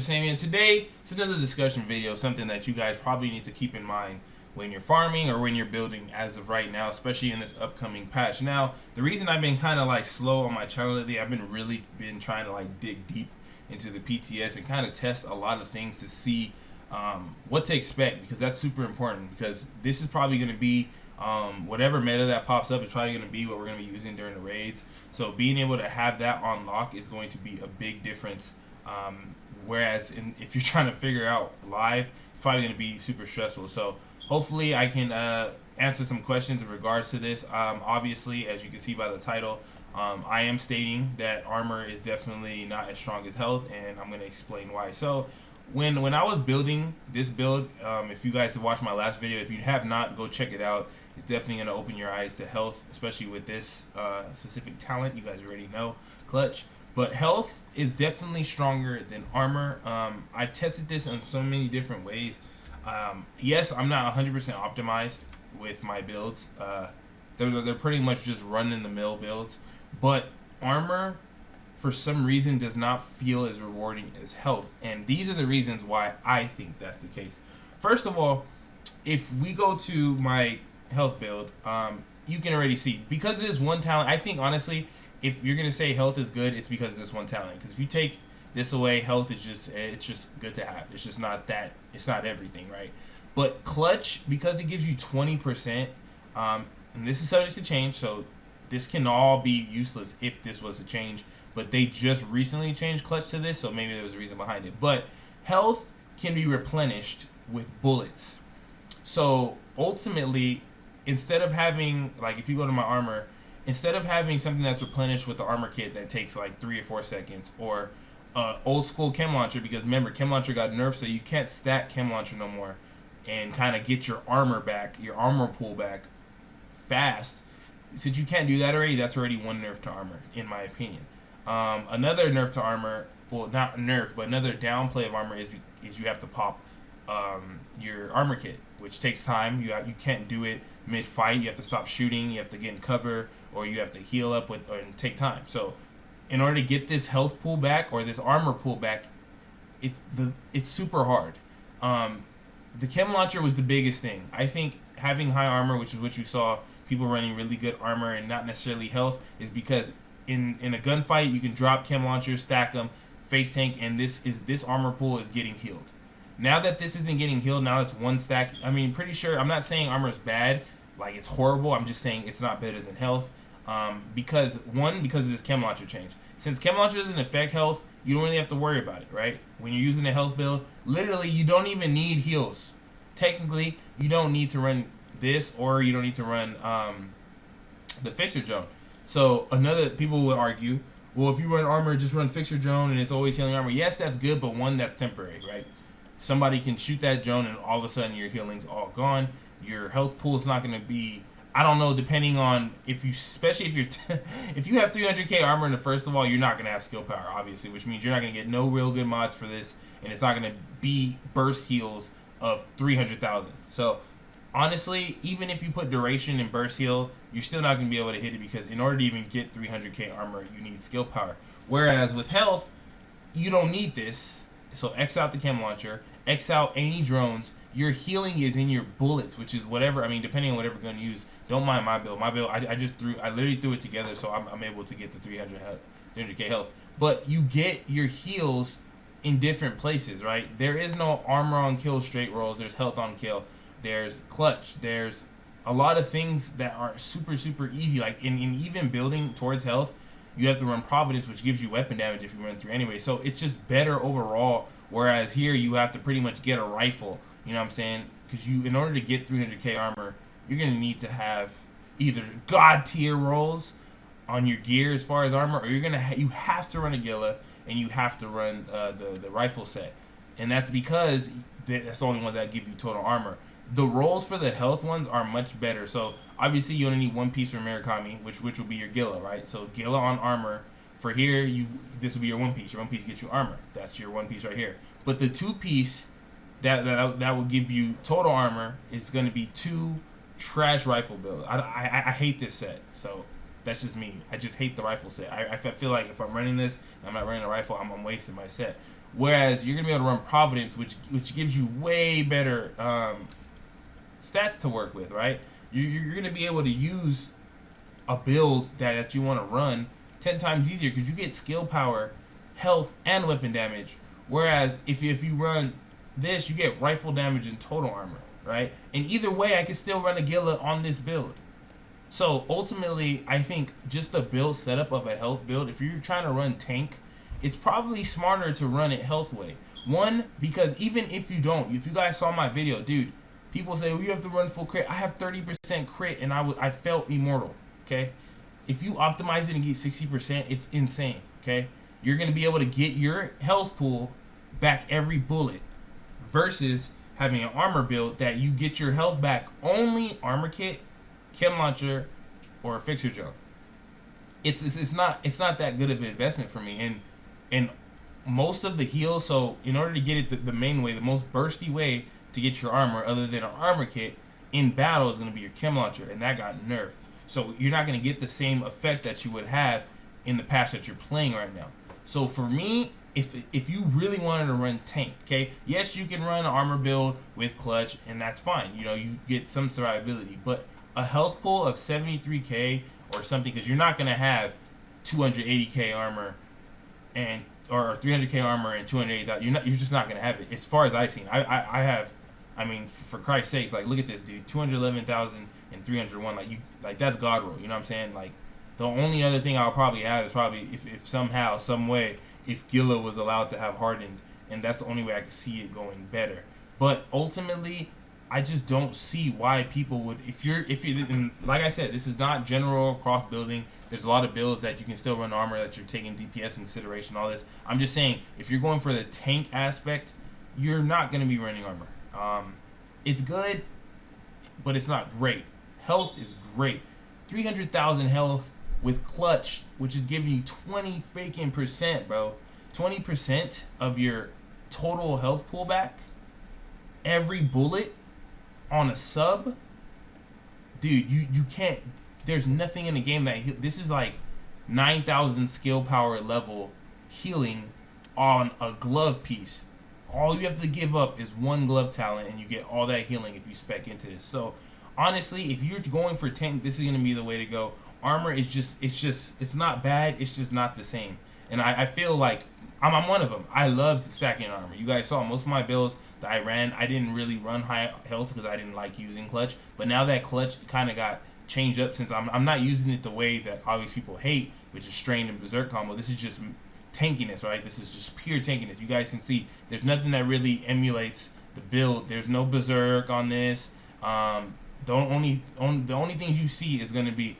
Jesimein. Today, it's another discussion video, something that you guys probably need to keep in mind when you're farming or when you're building as of right now, especially in this upcoming patch. Now, the reason I've been kind of like slow on my channel lately, I've been trying to like dig deep into the PTS and kind of test a lot of things to see what to expect, because that's super important, because this is probably going to be whatever meta that pops up is probably going to be what we're going to be using during the raids. So being able to have that on lock is going to be a big difference. Whereas if you're trying to figure out live, it's probably going to be super stressful. So hopefully I can answer some questions in regards to this. Obviously, as you can see by the title, I am stating that armor is definitely not as strong as health, and I'm going to explain why. So when I was building this build, if you guys have watched my last video, if you have not, go check it out. It's definitely going to open your eyes to health, especially with this specific talent. You guys already know, clutch. But health is definitely stronger than armor. I've tested this in so many different ways. Yes, I'm not 100% optimized with my builds. They're pretty much just run-in-the-mill builds. But armor, for some reason, does not feel as rewarding as health. And these are the reasons why I think that's the case. First of all, if we go to my health build, you can already see, because it is one talent, I think, honestly, if you're going to say health is good, it's because of this one talent. Because if you take this away, health is just good to have. It's just not that, it's not everything, right? But clutch, because it gives you 20%, and this is subject to change, so this can all be useless if this was to change. But they just recently changed clutch to this, so maybe there was a reason behind it. But health can be replenished with bullets. So ultimately, instead of having, like, if you go to my armor, instead of having something that's replenished with the armor kit that takes like 3 or 4 seconds, or old school chem launcher, because remember, chem launcher got nerfed, so you can't stack chem launcher no more and kind of get your armor back, your armor pool back fast. Since you can't do that already, that's already one nerf to armor, in my opinion. Another nerf to armor, well, not nerf, but another downplay of armor is you have to pop your armor kit, which takes time. You can't do it mid-fight. You have to stop shooting, you have to get in cover, or you have to heal up and take time. So in order to get this health pool back, or this armor pool back, it's super hard. The chem launcher was the biggest thing. I think having high armor, which is what you saw people running really good armor and not necessarily health, is because in a gunfight you can drop chem launchers, stack them, face tank, and this armor pool is getting healed. Now that this isn't getting healed, now it's one stack. I mean, pretty sure, I'm not saying armor is bad, like it's horrible. I'm just saying it's not better than health. Because of this chem launcher change. Since chem launcher doesn't affect health, you don't really have to worry about it, right? When you're using a health build, literally you don't even need heals. Technically, you don't need to run this, or you don't need to run the fixer drone. So people would argue, well, if you run armor, just run fixer drone and it's always healing armor. Yes, that's good, but one, that's temporary, right? Somebody can shoot that drone and all of a sudden your healing's all gone. Your health pool is not going to be, I don't know, depending on especially if you're if you have 300k armor, and first of all, you're not going to have skill power, obviously, which means you're not going to get no real good mods for this, and it's not going to be burst heals of 300,000. So honestly, even if you put duration and burst heal, you're still not going to be able to hit it, because in order to even get 300k armor, you need skill power. Whereas with health, you don't need this. So X out the chem launcher, X out any drones. Your healing is in your bullets, which is whatever, I mean, depending on whatever you're going to use. Don't mind my build. My build, I literally threw it together, so I'm able to get the 300k health. But you get your heals in different places, right? There is no armor on kill straight rolls. There's health on kill. There's clutch. There's a lot of things that are super, super easy. Like in even building towards health, you have to run Providence, which gives you weapon damage if you run through anyway. So it's just better overall. Whereas here, you have to pretty much get a rifle. You know what I'm saying? Because in order to get 300k armor, you're going to need to have either god tier rolls on your gear as far as armor, or you have to run a Gila, and you have to run the rifle set. And that's because that's the only ones that give you total armor. The rolls for the health ones are much better. So obviously you only need one piece for Murakami, which will be your Gila, right? So Gila on armor. For here, this will be your one piece. Your one piece gets you armor. That's your one piece right here. But the two piece that will give you total armor is going to be 2 trash rifle builds. I hate this set. So that's just me. I just hate the rifle set. I feel like if I'm running this and I'm not running a rifle, I'm wasting my set. Whereas you're gonna be able to run Providence, which gives you way better stats to work with, right? You're gonna be able to use a build that you want to run 10 times easier because you get skill power, health, and weapon damage. Whereas if you run this, you get rifle damage and total armor, right? And either way, I can still run a Gila on this build. So ultimately, I think just the build setup of a health build, if you're trying to run tank, it's probably smarter to run it health way. One, because even if you don't, if you guys saw my video, dude, people say, oh, you have to run full crit. I have 30% crit and I felt immortal, okay? If you optimize it and get 60%, it's insane, okay? You're going to be able to get your health pool back every bullet versus having an armor build that you get your health back only armor kit, chem launcher, or a fixer jump. It's not that good of an investment for me. And most of the heals, so in order to get it the main way, the most bursty way to get your armor other than an armor kit in battle is going to be your chem launcher, and that got nerfed. So you're not going to get the same effect that you would have in the patch that you're playing right now. So for me, if you really wanted to run tank, okay, yes, you can run an armor build with clutch, and that's fine. You know, you get some survivability, but a health pool of 73k or something, because you're not going to have 280k armor and or 300k armor and 280,000. You're just not going to have it. As far as I've seen, I have. I mean, for Christ's sakes, like look at this, dude. 211,000 and 301. Like that's God roll. You know what I'm saying? Like the only other thing I'll probably have is probably if somehow, some way, if Gila was allowed to have hardened, and that's the only way I could see it going better. But ultimately, I just don't see why people would. If you and like I said, this is not general cross building. There's a lot of builds that you can still run armor that you're taking DPS in consideration. All this. I'm just saying, if you're going for the tank aspect, you're not going to be running armor. It's good, but it's not great. Health is great. 300,000 health with clutch, which is giving you 20 freaking percent, bro. 20% of your total health pullback. Every bullet on a sub, dude. You can't. There's nothing in the game that this is like 9,000 skill power level healing on a glove piece. All you have to give up is one glove talent, and you get all that healing if you spec into this. So, honestly, if you're going for tank, this is gonna be the way to go. Armor is it's not bad. It's just not the same. And I feel like I'm one of them. I loved stacking armor. You guys saw most of my builds that I ran. I didn't really run high health because I didn't like using clutch. But now that clutch kind of got changed up, since I'm not using it the way that obviously people hate, which is strain and berserk combo. This is just tankiness, right? This is just pure tankiness. You guys can see there's nothing that really emulates the build. There's no berserk on this. The only things you see is going to be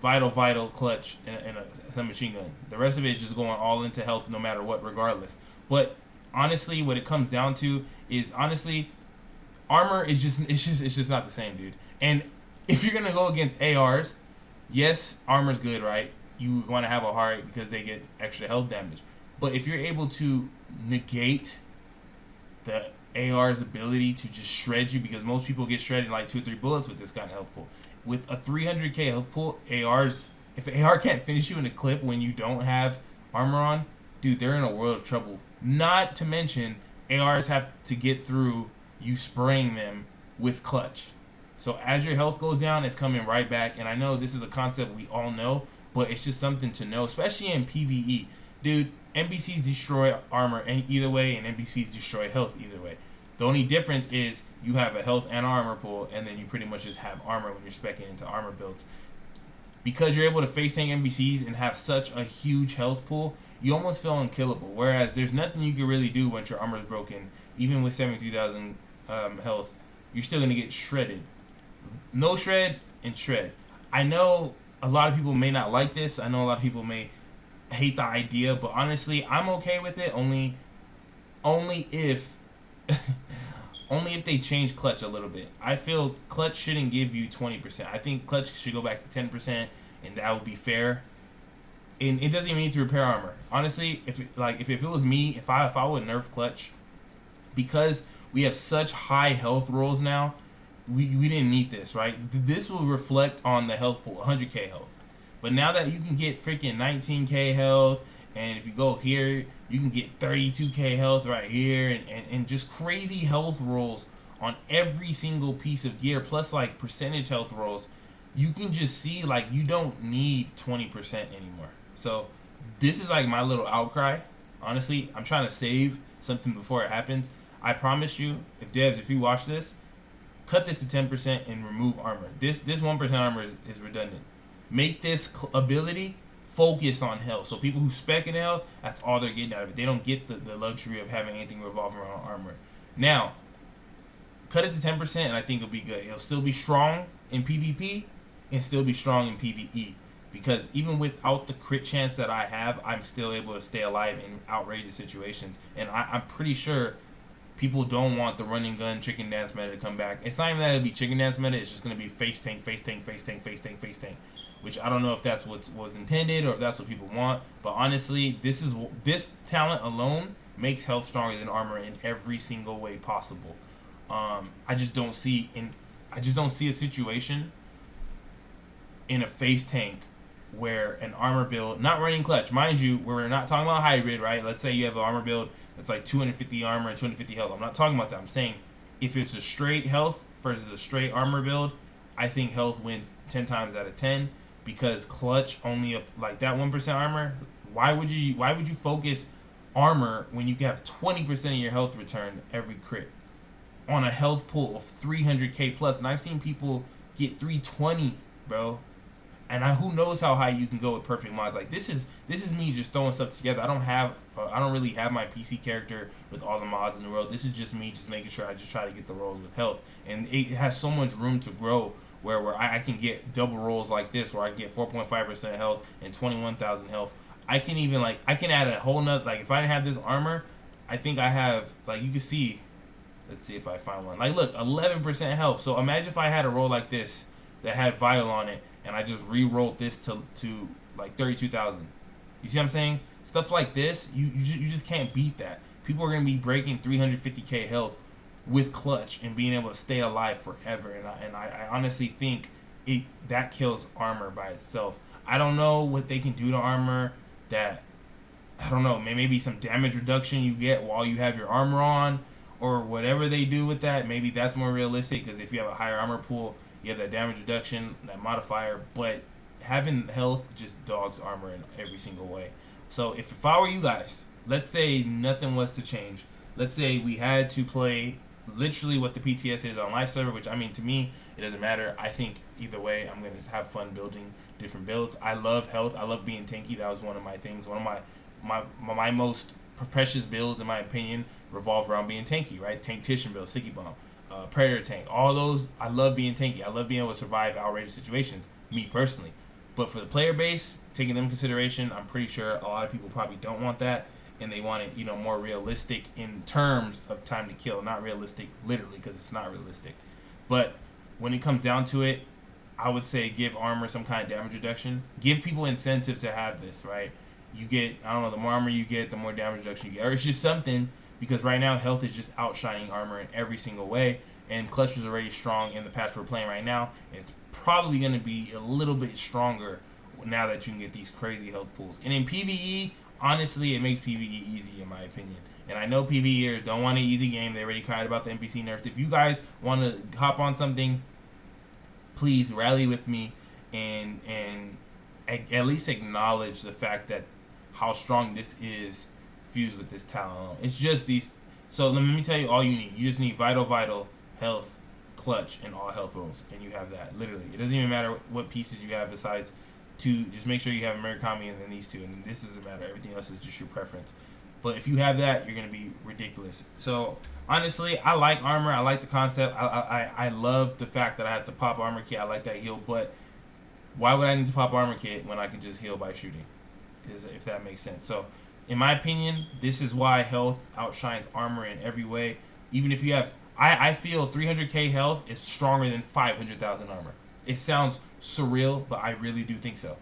vital clutch and a submachine gun. The rest of it is just going all into health no matter what, regardless. But honestly, what it comes down to is armor is just not the same, dude. And if you're gonna go against ARs, yes, armor's good, right? You want to have a heart because they get extra health damage. But if you're able to negate the AR's ability to just shred you, because most people get shredded in like 2 or 3 bullets with this kind of health pool. With a 300k health pool, if AR can't finish you in a clip when you don't have armor on, dude, they're in a world of trouble. Not to mention, ARs have to get through you spraying them with clutch. So as your health goes down, it's coming right back. And I know this is a concept we all know, but it's just something to know, especially in PvE. Dude, NPCs destroy armor either way, and NPCs destroy health either way. The only difference is you have a health and armor pool, and then you pretty much just have armor when you're speccing into armor builds. Because you're able to face tank NPCs and have such a huge health pool, you almost feel unkillable. Whereas there's nothing you can really do once your armor is broken. Even with 73,000 health, you're still going to get shredded. No shred and shred. I know a lot of people may not like this. I know a lot of people may hate the idea, but honestly, I'm okay with it. Only if only if they change clutch a little bit. I feel clutch shouldn't give you 20%. I think clutch should go back to 10%, and that would be fair. And it doesn't even need to repair armor. Honestly, if it was me, if I would nerf clutch, because we have such high health rolls now, we didn't need this, right? This will reflect on the health pool, 100k health. But now that you can get freaking 19k health, And if you go here, you can get 32k health right here, and just crazy health rolls on every single piece of gear, plus like percentage health rolls. You can just see like you don't need 20% anymore. So this is like my little outcry. Honestly, I'm trying to save something before it happens. I promise you, if devs, if you watch this, cut this to 10% and remove armor. This 1% armor is redundant. Make this ability focused on health. So people who spec in health, that's all they're getting out of it. They don't get the luxury of having anything revolve around armor. Now, cut it to 10% and I think it'll be good. It'll still be strong in PvP and still be strong in PvE. Because even without the crit chance that I have, I'm still able to stay alive in outrageous situations. And I'm pretty sure people don't want the running gun chicken dance meta to come back. It's not even that it'll be chicken dance meta. It's just going to be face tank, face tank, face tank, face tank, face tank. Which I don't know if that's what was intended or if that's what people want. But honestly, this talent alone makes health stronger than armor in every single way possible. I just don't see a situation in a face tank where an armor build, not running clutch, mind you, we're not talking about hybrid, right? Let's say you have an armor build that's like 250 armor and 250 health. I'm not talking about that. I'm saying if it's a straight health versus a straight armor build, I think health wins 10 times out of 10 because clutch only like that 1% armor. Why would you focus armor when you can have 20% of your health return every crit on a health pool of 300k plus? And I've seen people get 320, bro. And who knows how high you can go with perfect mods. Like this is me just throwing stuff together. I don't really have my PC character with all the mods in the world. This is just me just making sure I just try to get the rolls with health. And it has so much room to grow where I can get double rolls like this, where I can get 4.5% health and 21,000 health. I can even I can add a whole nother, like if I didn't have this armor, I think I have, like you can see, let's see if I find one. Like look, 11% health. So imagine if I had a roll like this that had vial on it, and I just re-rolled this to like 32,000. You see what I'm saying? Stuff like this, you just can't beat that. People are going to be breaking 350k health with clutch and being able to stay alive forever. And I honestly think that kills armor by itself. I don't know what they can do to armor that, I don't know, maybe some damage reduction you get while you have your armor on, or whatever they do with that. Maybe that's more realistic, because if you have a higher armor pool, you have that damage reduction, that modifier, but having health just dogs armor in every single way. So if I were you guys, let's say nothing was to change. Let's say we had to play literally what the PTS is on live server, which, I mean, to me, it doesn't matter. I think either way, I'm going to have fun building different builds. I love health. I love being tanky. That was one of my things. One of my most precious builds, in my opinion, revolve around being tanky, right? Tank-tician build, sticky bomb. Predator tank, all those, I love being tanky. I love being able to survive outrageous situations, me personally. But for the player base, taking them into consideration, I'm pretty sure a lot of people probably don't want that, and they want it, more realistic in terms of time to kill. Not realistic literally, because it's not realistic. But when it comes down to it, I would say give armor some kind of damage reduction. Give people incentive to have this, right? You get, I don't know, the more armor you get, the more damage reduction you get. Or it's just something. Because right now, health is just outshining armor in every single way. And clutch is already strong in the patch we're playing right now. It's probably going to be a little bit stronger now that you can get these crazy health pools. And in PvE, honestly, it makes PvE easy, in my opinion. And I know PvEers don't want an easy game. They already cried about the NPC nerfs. If you guys want to hop on something, please rally with me and at least acknowledge the fact that how strong this is fused with this talent alone. It's just these. So let me tell you all you need. You just need vital, health, clutch, and all health rolls, and you have that. Literally, it doesn't even matter what pieces you have besides two. Just make sure you have Murakami and then these two, and this doesn't matter. Everything else is just your preference. But if you have that, you're gonna be ridiculous. So honestly, I like armor. I like the concept. I love the fact that I have to pop armor kit. I like that heal. But why would I need to pop armor kit when I can just heal by shooting? If that makes sense. So in my opinion, this is why health outshines armor in every way. Even if you have, I feel 300k health is stronger than 500,000 armor. It sounds surreal, but I really do think so.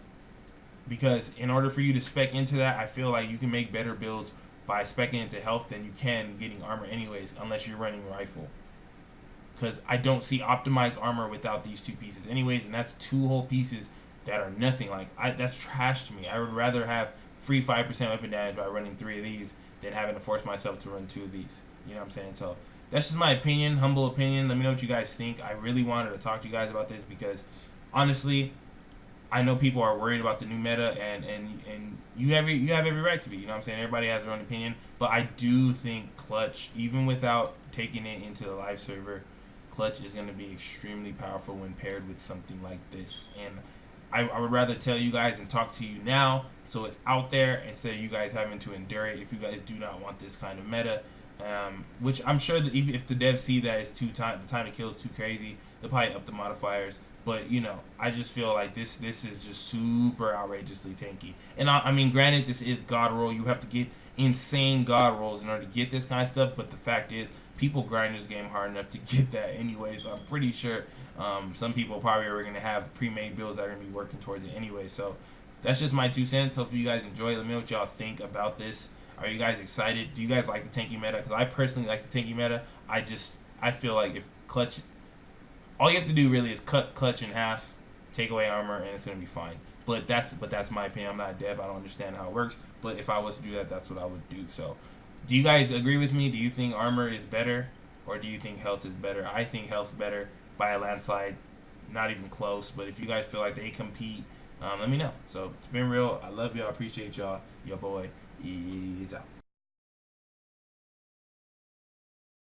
Because in order for you to spec into that, I feel like you can make better builds by speccing into health than you can getting armor anyways, unless you're running rifle. Because I don't see optimized armor without these two pieces anyways, and that's two whole pieces that are nothing. Like, that's trash to me. I would rather have free 5% weapon damage by running 3 of these than having to force myself to run 2 of these. You know what I'm saying? So that's just my opinion, humble opinion. Let me know what you guys think. I really wanted to talk to you guys about this because honestly, I know people are worried about the new meta, and you have every right to be. You know what I'm saying? Everybody has their own opinion, but I do think Clutch, even without taking it into the live server, Clutch is going to be extremely powerful when paired with something like this. And I would rather tell you guys and talk to you now, so it's out there instead of you guys having to endure it. If you guys do not want this kind of meta, which I'm sure that even if the devs see that it's the time to kill is too crazy, they'll probably up the modifiers. But you know, I just feel like this is just super outrageously tanky. And I mean, granted, this is God roll. You have to get insane God rolls in order to get this kind of stuff. But the fact is, people grind this game hard enough to get that anyway. So I'm pretty sure some people probably are going to have pre-made builds that are going to be working towards it anyway. So that's just my 2 cents. Hopefully you guys enjoy it. Let me know what y'all think about this. Are you guys excited? Do you guys like the tanky meta? Because I personally like the tanky meta. I feel like if Clutch, all you have to do really is cut Clutch in half, take away armor, and it's gonna be fine. But that's my opinion. I'm not a dev. I don't understand how it works. But if I was to do that, that's what I would do. So, do you guys agree with me? Do you think armor is better, or do you think health is better? I think health's better by a landslide, not even close. But if you guys feel like they compete, let me know. So it's been real. I love y'all. I appreciate y'all. Your boy is out.